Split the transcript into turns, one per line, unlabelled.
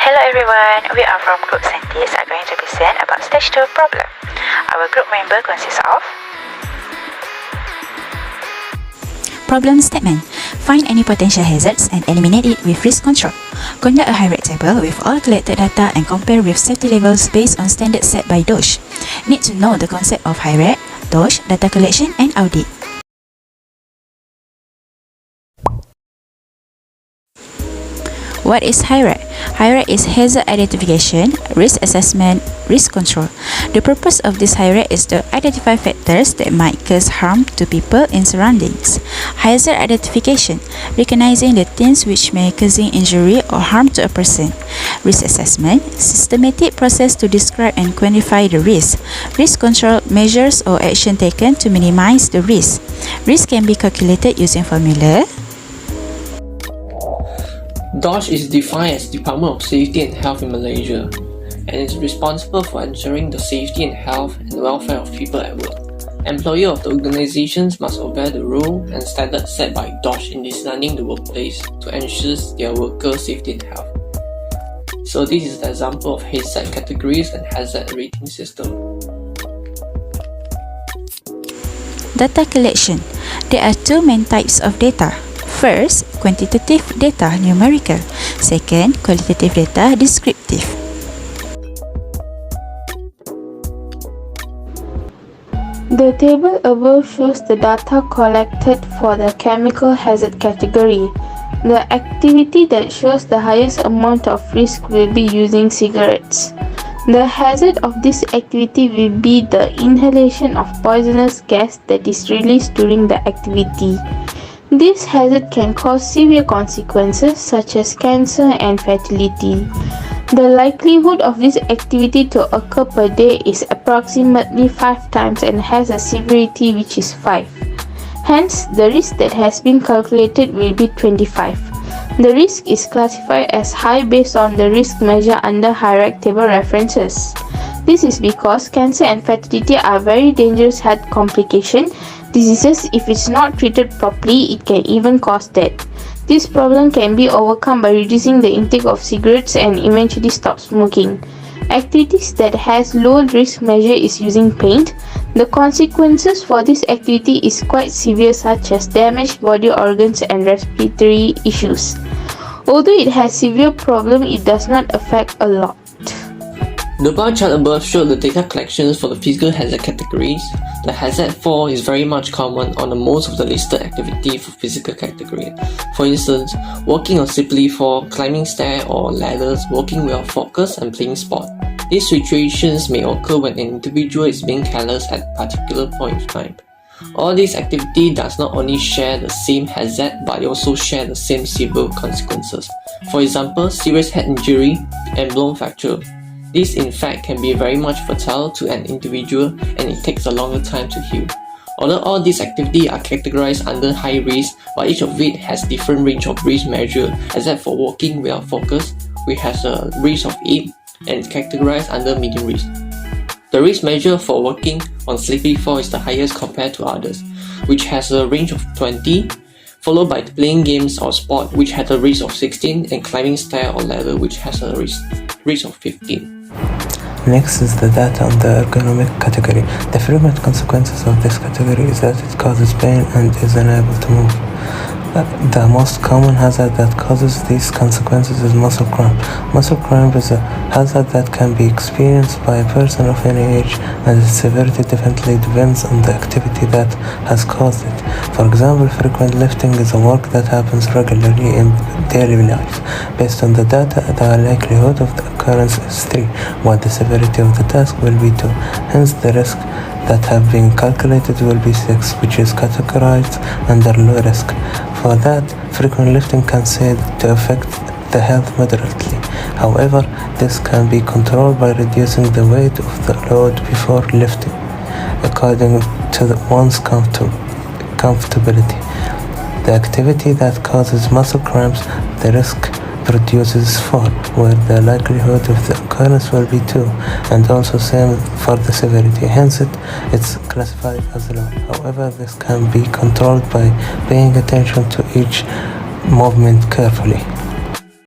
Hello everyone, we are from Group Scientists are going to present about Stage 2 problem. Our group member consists of
Problem statement. Find any potential hazards and eliminate it with risk control. Conduct a high-rate table with all collected data and compare with safety levels based on standards set by DOSH. Need to know the concept of high-rate, DOSH, data collection and audit. What is high-rate? High-rate is hazard identification, risk assessment, risk control. The purpose of this high-rate is to identify factors that might cause harm to people in surroundings. Hazard identification, recognizing the things which may cause injury or harm to a person. Risk assessment, systematic process to describe and quantify the risk. Risk control, measures or action taken to minimize the risk. Risk can be calculated using formula.
DOSH is defined as Department of Safety and Health in Malaysia and is responsible for ensuring the safety and health and welfare of people at work. Employees of the organizations must obey the rule and standards set by DOSH in designing the workplace to ensure their workers' safety and health. So this is the example of hazard categories and hazard rating system.
Data collection. There are two main types of data. First, quantitative data, numerical. Second, qualitative data, descriptive.
The table above shows the data collected for the chemical hazard category. The activity that shows the highest amount of risk will be using cigarettes. The hazard of this activity will be the inhalation of poisonous gas that is released during the activity. This hazard can cause severe consequences such as cancer and fatality. The likelihood of this activity to occur per day is approximately 5 times and has a severity which is 5. Hence, the risk that has been calculated will be 25. The risk is classified as high based on the risk measure under hierarchy table references. This is because cancer and fatality are very dangerous health complications. Diseases, if it's not treated properly, it can even cause death. This problem can be overcome by reducing the intake of cigarettes and eventually stop smoking. Activities that has low risk measure is using paint. The consequences for this activity is quite severe, such as damaged body organs and respiratory issues. Although it has severe problem, it does not affect a lot.
The bar chart above showed the data collections for the physical hazard categories. The hazard 4 is very much common on the most of the listed activity for physical category. For instance, walking on slippery floor, climbing stairs or ladders, walking without focus and playing sport. These situations may occur when an individual is being careless at a particular point in time. All these activity does not only share the same hazard but also share the same severe consequences. For example, serious head injury and bone fracture. This in fact can be very much fatal to an individual and it takes a longer time to heal. Although all these activities are categorized under high risk, but each of it has different range of risk measure, except for walking without focus, which has a risk of 8 and categorized under medium risk. The risk measure for walking on slippery floor is the highest compared to others, which has a range of 20, followed by playing games or sport, which has a risk of 16, and climbing stair or ladder, which has a risk of 15.
Next is the data on the ergonomic category. The frequent consequences of this category is that it causes pain and is unable to move. The most common hazard that causes these consequences is muscle cramp. Muscle cramp is a hazard that can be experienced by a person of any age, and its severity definitely depends on the activity that has caused it. For example, frequent lifting is a work that happens regularly in daily life. Based on the data, the likelihood of the occurrence is 3, while the severity of the task will be 2. Hence, the risk that have been calculated will be 6, which is categorized under low risk. For that, frequent lifting can said to affect the health moderately. However, this can be controlled by reducing the weight of the load before lifting, according to one's comfortability. The activity that causes muscle cramps, the risk produces 4, where the likelihood of the occurrence will be 2, and also same for the severity. Hence, it's classified as low. However, this can be controlled by paying attention to each movement carefully.